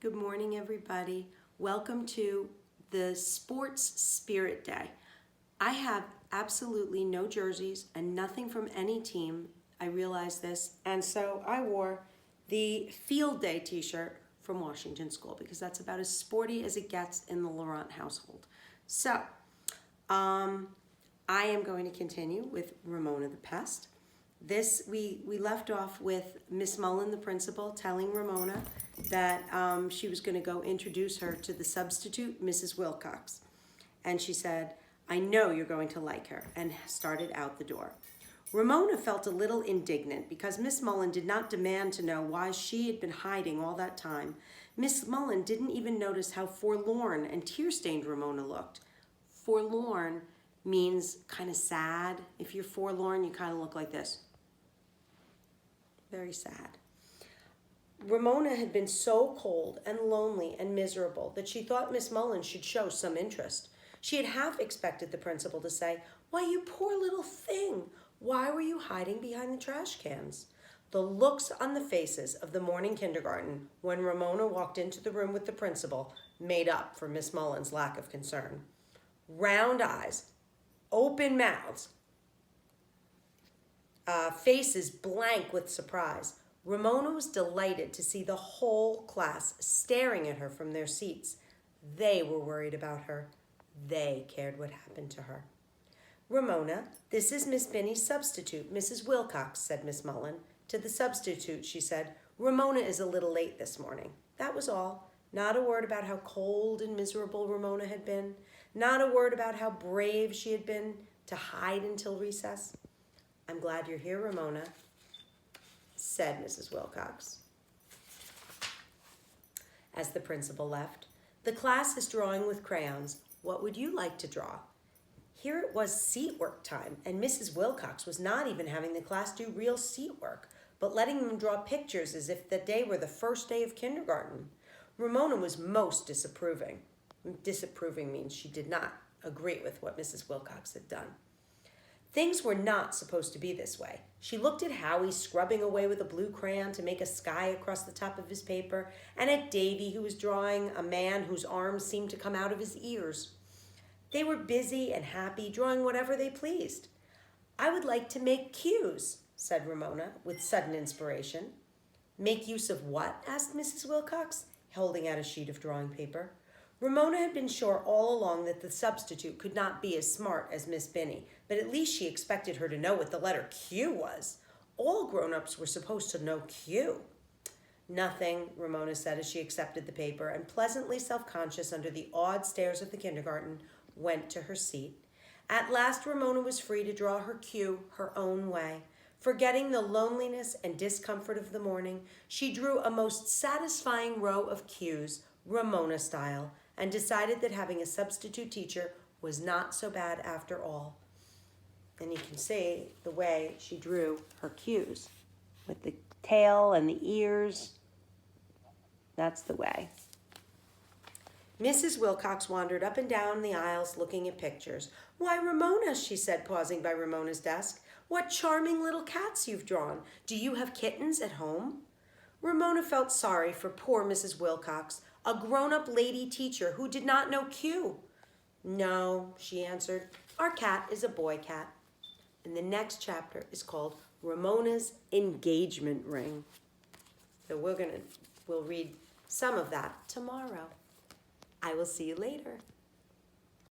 Good morning, everybody. Welcome to the Sports Spirit Day. I have absolutely no jerseys and nothing from any team. I realize this. And so I wore the Field Day t-shirt from Washington School because that's about as sporty as it gets in the Laurent household. So I am going to continue with Ramona the Pest. We left off with Miss Mullen, the principal, telling Ramona that she was going to go introduce her to the substitute, Mrs. Wilcox. And she said, "I know you're going to like her," and started out the door. Ramona felt a little indignant because Miss Mullen did not demand to know why she had been hiding all that time. Miss Mullen didn't even notice how forlorn and tear-stained Ramona looked. Forlorn means kind of sad. If you're forlorn, you kind of look like this. Very sad. Ramona had been so cold and lonely and miserable that she thought Miss Mullen should show some interest. She had half expected the principal to say, "Why, you poor little thing, why were you hiding behind the trash cans?" The looks on the faces of the morning kindergarten when Ramona walked into the room with the principal made up for Miss Mullen's lack of concern. Round eyes, open mouths, faces blank with surprise. Ramona was delighted to see the whole class staring at her from their seats. They were worried about her. They cared what happened to her. "Ramona, this is Miss Binny's substitute, Mrs. Wilcox," said Miss Mullen. To the substitute, she said, "Ramona is a little late this morning." That was all. Not a word about how cold and miserable Ramona had been. Not a word about how brave she had been to hide until recess. "I'm glad you're here, Ramona," said Mrs. Wilcox. As the principal left, "The class is drawing with crayons. What would you like to draw?" Here it was seat work time, and Mrs. Wilcox was not even having the class do real seat work, but letting them draw pictures as if the day were the first day of kindergarten. Ramona was most disapproving. Disapproving means she did not agree with what Mrs. Wilcox had done. Things were not supposed to be this way. She looked at Howie scrubbing away with a blue crayon to make a sky across the top of his paper, and at Davy, who was drawing a man whose arms seemed to come out of his ears. They were busy and happy, drawing whatever they pleased. "I would like to make cues," said Ramona with sudden inspiration. "Make use of what?" asked Mrs. Wilcox, holding out a sheet of drawing paper. Ramona had been sure all along that the substitute could not be as smart as Miss Binny, but at least she expected her to know what the letter Q was. All grown-ups were supposed to know Q. "Nothing," Ramona said as she accepted the paper and, pleasantly self-conscious under the awed stares of the kindergarten, went to her seat. At last Ramona was free to draw her Q her own way. Forgetting the loneliness and discomfort of the morning, she drew a most satisfying row of Q's, Ramona style, and decided that having a substitute teacher was not so bad after all. And you can see the way she drew her Q's with the tail and the ears. That's the way. Mrs. Wilcox wandered up and down the aisles looking at pictures. "Why, Ramona," she said, pausing by Ramona's desk, "what charming little cats you've drawn. Do you have kittens at home?" Ramona felt sorry for poor Mrs. Wilcox, a grown-up lady teacher who did not know Q. "No," she answered, "our cat is a boy cat." And the next chapter is called Ramona's Engagement Ring. So we'll read some of that tomorrow. I will see you later.